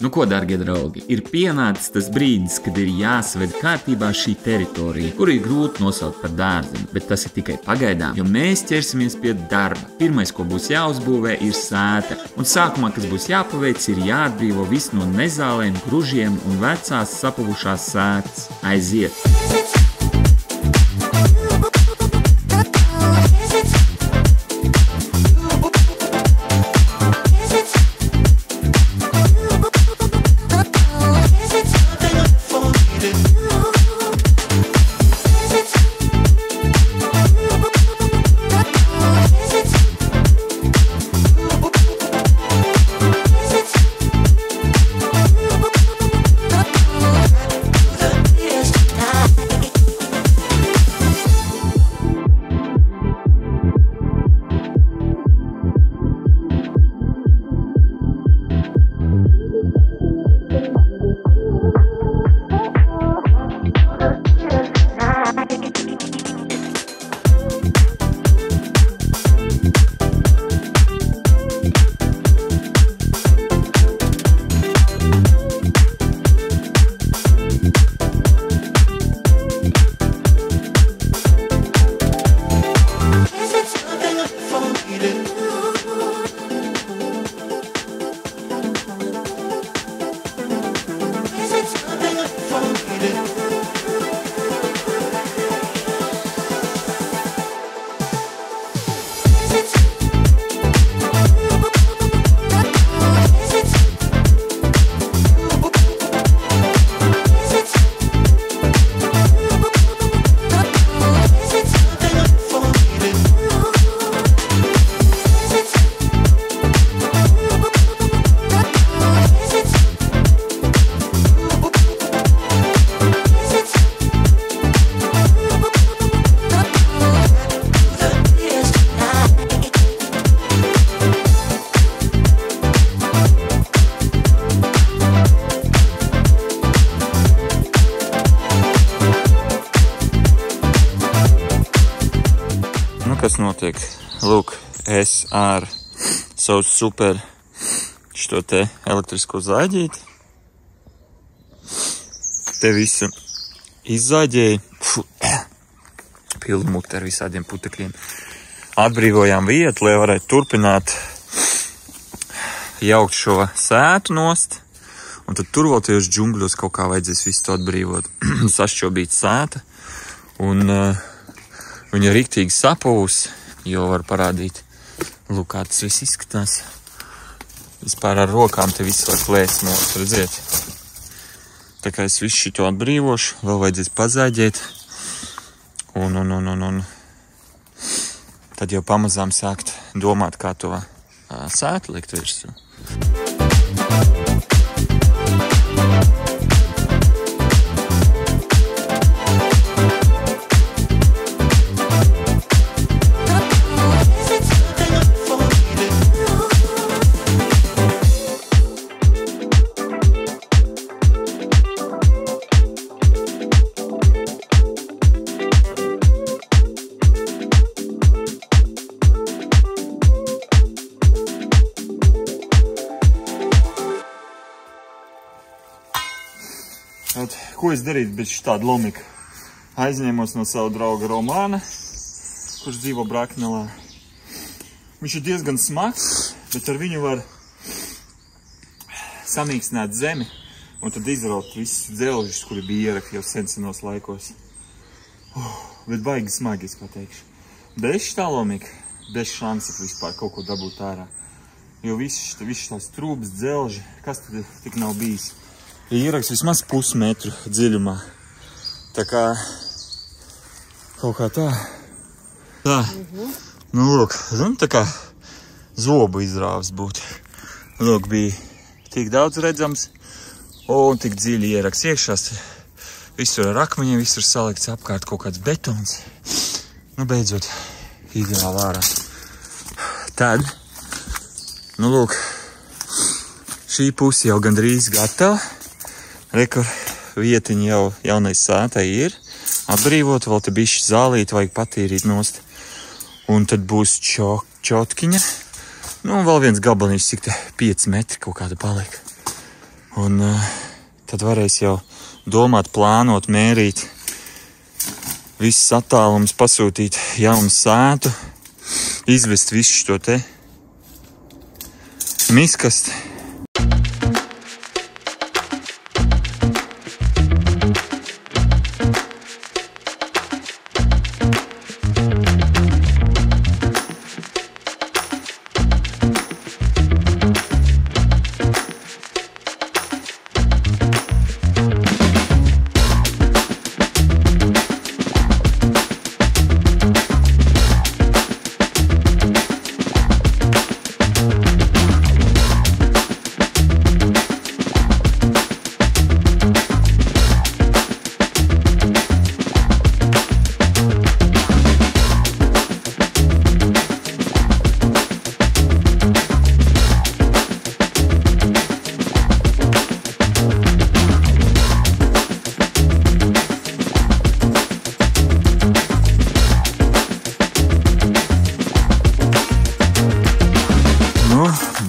Nu ko, dargie draugi, ir pienācis tas brīdis, kad ir jāsaved kārtībā šī teritorija, kur ir grūti nosaukt par dārziņu, bet tas ir tikai pagaidām, jo mēs ķersimies pie darba. Pirmais, ko būs jāuzbūvē, ir sēta, un sākumā, kas būs jāpaveic, ir jāatbrīvo viss no nezālēm, gružiem un vecās sapuvušās sētas. Aiziet! Kas notiek? Lūk, es ar savu super šo te elektrisko zāģīti. Te visu izzāģēju. Pildu mukti ar visādiem putekļiem. Atbrīvojām vietu, lai varētu turpināt jaukt šo sētu nost. Un tad tur vēl tajos džungļos kaut kā vajadzēs visu to atbrīvot. Sašķobīt sēta. Un viņa riktīgi sapūs, jo var parādīt, lūk, kā tas viss izskatās. Vispār ar rokām te viss var plēst nost, redziet. Tā kā es visu šito atbrīvošu, vēl vajadzēs pazāģēt. Un tad jau pamazām sākt domāt, kā to sētu likt virsū. Ko es darītu bez šitāda lomika? Aizņēmos no savu drauga Romāna, kurš dzīvo Braknelā. Viņš ir diezgan smags, bet ar viņu var samīkstināt zemi un tad izraut visus dzelžus, kuri bija ierakti jau senos laikos. Bet baigi smagi, es pateikšu. Bez šitā lomika, bez šansa vispār kaut ko dabūt ārā. Jo viss tās trūbas, dzelži, kas tad tik nav bijis? Ieraksts vismaz pusmetru dziļumā. Tā kā kaut kā tā. Tā. Nu, lūk, tā kā zobu izrāvis būtu. Lūk, bija tik daudz redzams un tik dziļi ieraksts iekšā. Visur ar akmeņiem, visur salikts apkārt kaut kāds betons. Nu, beidzot, izrāva ārā. Tad, nu, lūk, šī puse jau gandrīz gatava. Rekur, vietiņa jau jaunais sētai ir. Atbrīvot, vēl te bišķi zālīti, vajag patīrīt nost. Un tad būs čotkiņa. Nu, un vēl viens gabaliņš, cik te 5 metri kaut kāda palika. Un tad varēs jau domāt, plānot, mērīt visus attālumus, pasūtīt jaunu sētu, izvest visu šo te miskasti.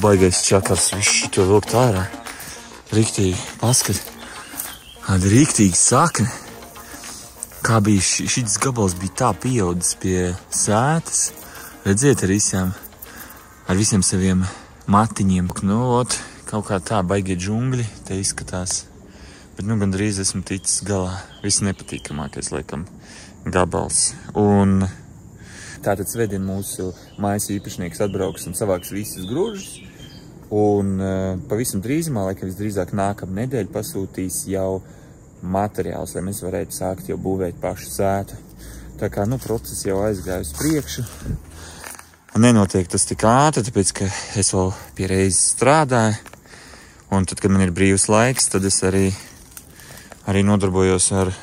Baigais čakars, visu šito vilkt ārā. Riktīgi, paskat. Kāda riktīgi sakne. Kā bija šis gabals bija tā pieaudzis pie sētas. Redziet, ar visiem saviem matiņiem. Nu, kaut kā tā baigie džungļi te izskatās. Bet gandrīz esmu ticis galā. Viss nepatīkamākais, laikam, gabals. Un tātad svētdien mūsu mājas īpašnieks atbrauks un savāks visus grūžus. Un pavisam drīzumā, laikam visdrīzāk nākamā nedēļa pasūtīs jau materiālus, lai mēs varētu sākt jau būvēt pašu sētu. Tā kā, process jau aizgāja uz priekšu. Nenotiek tas tik ātri, tāpēc, ka es vēl pie reizes strādāju. Un tad, kad man ir brīvs laiks, tad es arī nodarbojos ar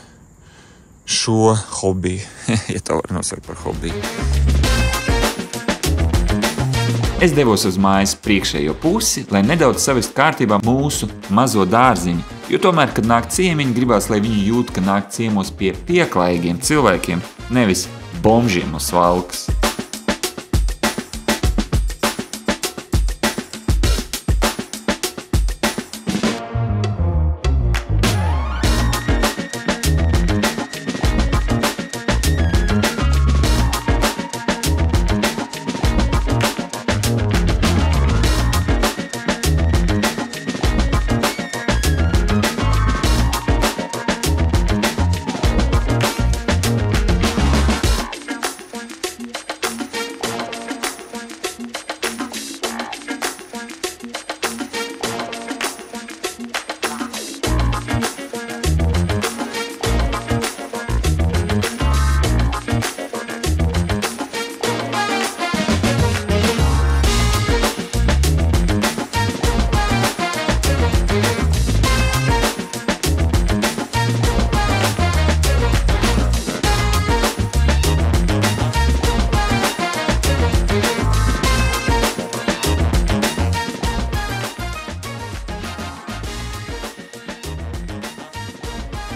šo hobiju, ja tā var nosaukt par hobiju. Es devos uz mājas priekšējo pusi, lai nedaudz savest kārtībā mūsu mazo dārziņu, jo tomēr, kad nāk ciemiņi, gribās, lai viņi jūt, ka nāk ciemos pie pieklājīgiem cilvēkiem, nevis bomžiem no Svalkas.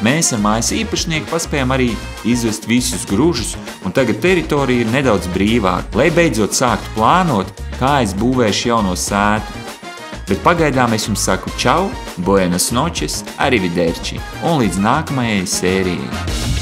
Mēs ar mājas īpašnieku paspējām arī izvest visus grūžus, un tagad teritorija ir nedaudz brīvāka, lai beidzot sāktu plānot, kā es būvēšu jauno sētu. Bet pagaidām es jums saku čau, buenas noches, arrivederci, un līdz nākamajai sērijai.